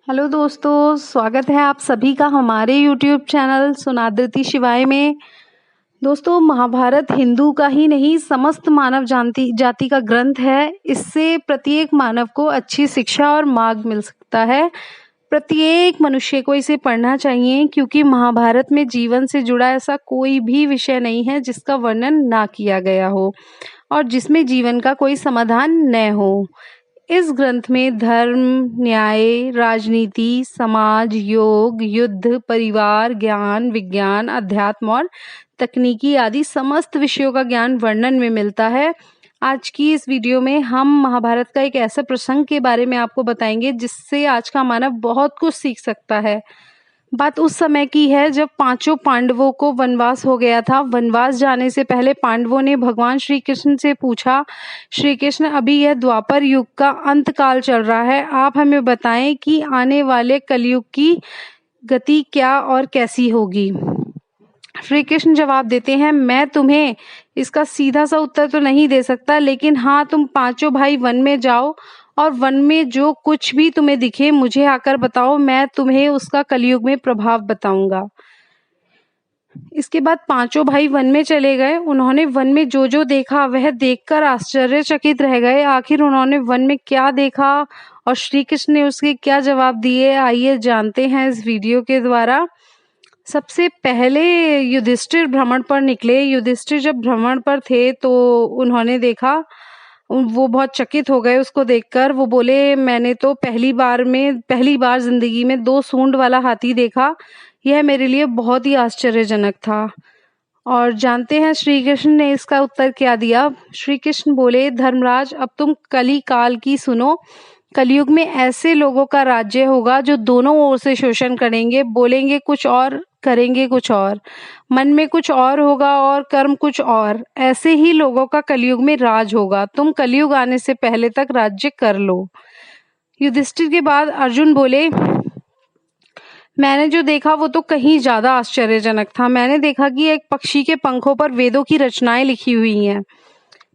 Hello दोस्तों, स्वागत है आप सभी का हमारे यूट्यूब चैनल सुनादृति शिवाय में। दोस्तों, महाभारत हिंदू का ही नहीं समस्त मानव जाति का ग्रंथ है। इससे प्रत्येक मानव को अच्छी शिक्षा और मार्ग मिल सकता है। प्रत्येक मनुष्य को इसे पढ़ना चाहिए क्योंकि महाभारत में जीवन से जुड़ा ऐसा कोई भी विषय नहीं है जिसका वर्णन ना किया गया हो और जिसमें जीवन का कोई समाधान न हो। इस ग्रंथ में धर्म, न्याय, राजनीति, समाज, योग, युद्ध, परिवार, ज्ञान, विज्ञान, अध्यात्म और तकनीकी आदि समस्त विषयों का ज्ञान वर्णन में मिलता है। आज की इस वीडियो में हम महाभारत का एक ऐसे प्रसंग के बारे में आपको बताएंगे जिससे आज का मानव बहुत कुछ सीख सकता है। बात उस समय की है जब पांचों पांडवों को वनवास हो गया था। वनवास जाने से पहले पांडवों ने भगवान श्री कृष्ण से पूछा, श्री कृष्ण, अभी यह द्वापर युग का अंत काल चल रहा है, आप हमें बताएं कि आने वाले कलयुग की गति क्या और कैसी होगी। श्री कृष्ण जवाब देते हैं, मैं तुम्हें इसका सीधा सा उत्तर तो नहीं दे सकता, लेकिन हाँ, तुम पांचों भाई वन में जाओ और वन में जो कुछ भी तुम्हें दिखे मुझे आकर बताओ, मैं तुम्हें उसका कलयुग में प्रभाव बताऊंगा। इसके बाद पांचों भाई वन में चले गए। उन्होंने वन में जो जो देखा वह देखकर आश्चर्यचकित रह गए। आखिर उन्होंने वन में क्या देखा और श्री कृष्ण ने उसके क्या जवाब दिए, आइए जानते हैं इस वीडियो के द्वारा। सबसे पहले युधिष्ठिर भ्रमण पर निकले। युधिष्ठिर जब भ्रमण पर थे तो उन्होंने देखा, वो बहुत चकित हो गए उसको देखकर। वो बोले, मैंने तो पहली बार जिंदगी में 2 सूंड वाला हाथी देखा। यह मेरे लिए बहुत ही आश्चर्यजनक था। और जानते हैं श्री कृष्ण ने इसका उत्तर क्या दिया। श्री कृष्ण बोले, धर्मराज, अब तुम कली काल की सुनो। कलयुग में ऐसे लोगों का राज्य होगा जो दोनों ओर से शोषण करेंगे, बोलेंगे कुछ और करेंगे कुछ और, मन में कुछ और होगा और कर्म कुछ और। ऐसे ही लोगों का कलयुग में राज होगा। तुम कलयुग आने से पहले तक राज्य कर लो। युधिष्ठिर के बाद अर्जुन बोले, मैंने जो देखा वो तो कहीं ज्यादा आश्चर्यजनक था। मैंने देखा कि एक पक्षी के पंखों पर वेदों की रचनाएं लिखी हुई हैं,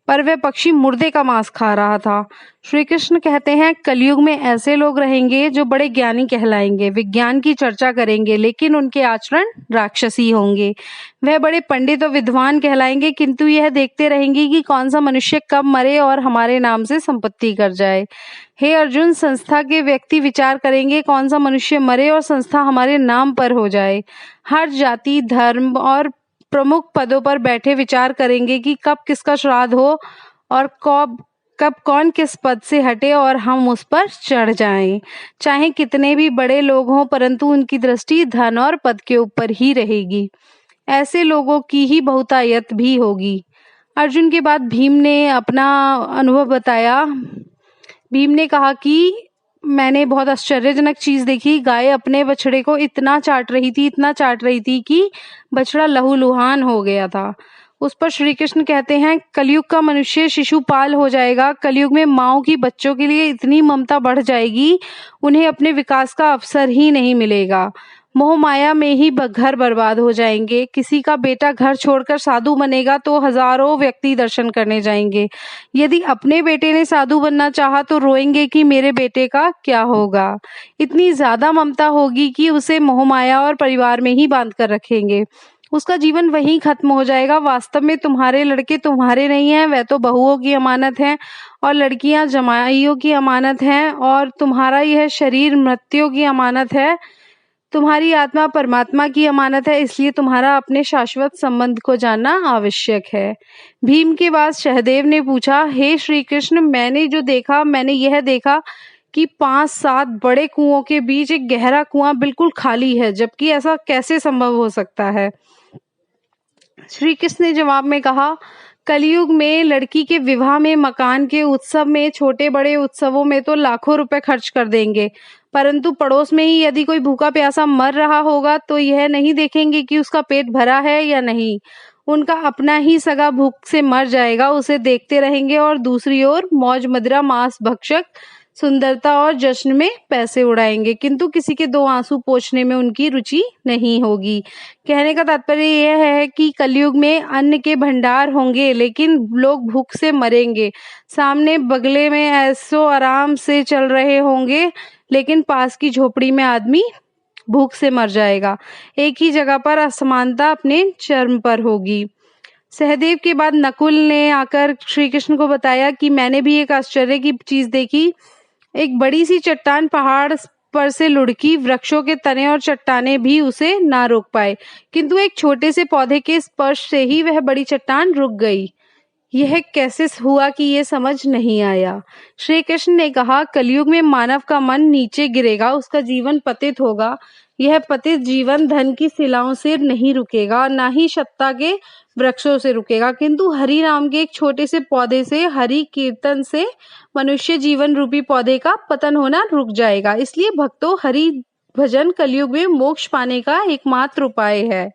पर वह पक्षी मुर्दे का मांस खा रहा था। श्री कृष्ण कहते हैं, कलयुग में ऐसे लोग रहेंगे जो बड़े ज्ञानी कहलाएंगे, विज्ञान की चर्चा करेंगे, लेकिन उनके आचरण राक्षसी होंगे। वह बड़े पंडित और विद्वान कहलाएंगे, किंतु यह देखते रहेंगे कि कौन सा मनुष्य कब मरे और हमारे नाम से संपत्ति कर जाए। हे अर्जुन, संस्था के व्यक्ति विचार करेंगे कौन सा मनुष्य मरे और संस्था हमारे नाम पर हो जाए। हर जाति, धर्म और प्रमुख पदों पर बैठे विचार करेंगे कि कब किसका श्राद्ध हो और कब कौन किस पद से हटे और हम उस पर चढ़ जाएं। चाहे कितने भी बड़े लोग हों, परंतु उनकी दृष्टि धन और पद के ऊपर ही रहेगी। ऐसे लोगों की ही बहुतायत भी होगी। अर्जुन के बाद भीम ने अपना अनुभव बताया। भीम ने कहा कि मैंने बहुत आश्चर्यजनक चीज देखी। गाय अपने बछड़े को इतना चाट रही थी कि बछड़ा लहूलुहान हो गया था। उस पर श्री कृष्ण कहते हैं, कलयुग का मनुष्य शिशुपाल हो जाएगा। कलयुग में माओं की बच्चों के लिए इतनी ममता बढ़ जाएगी, उन्हें अपने विकास का अवसर ही नहीं मिलेगा। मोह माया में ही घर बर्बाद हो जाएंगे। किसी का बेटा घर छोड़कर साधु बनेगा तो हजारों व्यक्ति दर्शन करने जाएंगे। यदि अपने बेटे ने साधु बनना चाहा तो रोएंगे कि मेरे बेटे का क्या होगा। इतनी ज्यादा ममता होगी कि उसे मोह माया और परिवार में ही बांध कर रखेंगे। उसका जीवन वहीं खत्म हो जाएगा। वास्तव में तुम्हारे लड़के तुम्हारे नहीं हैं, वह तो बहुओं की अमानत हैं, और लड़कियां जमाइयों की अमानत हैं, और तुम्हारा यह शरीर मृत्यु की अमानत है। तुम्हारी आत्मा परमात्मा की अमानत है, इसलिए तुम्हारा अपने शाश्वत संबंध को जानना आवश्यक है। भीम के बाद सहदेव ने पूछा, हे श्री कृष्ण, मैंने यह देखा कि 5-7 बड़े कुओं के बीच एक गहरा कुआं बिल्कुल खाली है, जबकि ऐसा कैसे संभव हो सकता है। श्री कृष्ण ने जवाब में कहा, कलयुग में लड़की के विवाह में, मकान के उत्सव में, छोटे बड़े उत्सवों में तो लाखों रुपए खर्च कर देंगे, परंतु पड़ोस में ही यदि कोई भूखा प्यासा मर रहा होगा तो यह नहीं देखेंगे कि उसका पेट भरा है या नहीं। उनका अपना ही सगा भूख से मर जाएगा, उसे देखते रहेंगे, और दूसरी ओर मौज मदिरा, मांस भक्षक, सुंदरता और जश्न में पैसे उड़ाएंगे, किंतु किसी के 2 आंसू पोंछने में उनकी रुचि नहीं होगी। कहने का तात्पर्य यह है कि कलयुग में अन्न के भंडार होंगे, लेकिन लोग भूख से मरेंगे। सामने बगले में ऐसो आराम से चल रहे होंगे, लेकिन पास की झोपड़ी में आदमी भूख से मर जाएगा। एक ही जगह पर असमानता अपने चरम पर होगी। सहदेव के बाद नकुल ने आकर श्री कृष्ण को बताया कि मैंने भी एक आश्चर्य की चीज देखी। एक बड़ी सी चट्टान पहाड़ पर से लुढ़की, वृक्षों के तने और चट्टाने भी उसे ना रोक पाए, किंतु एक छोटे से पौधे के स्पर्श से ही वह बड़ी चट्टान रुक गई। यह कैसे हुआ कि ये समझ नहीं आया। श्री कृष्ण ने कहा, कलयुग में मानव का मन नीचे गिरेगा, उसका जीवन पतित होगा। यह पतित जीवन धन की शिलाओं से नहीं रुकेगा, ना ही सत्ता के वृक्षों से रुकेगा, किंतु हरि नाम के एक छोटे से पौधे से, हरि कीर्तन से मनुष्य जीवन रूपी पौधे का पतन होना रुक जाएगा। इसलिए भक्तों, हरि भजन कलयुग में मोक्ष पाने का एकमात्र उपाय है।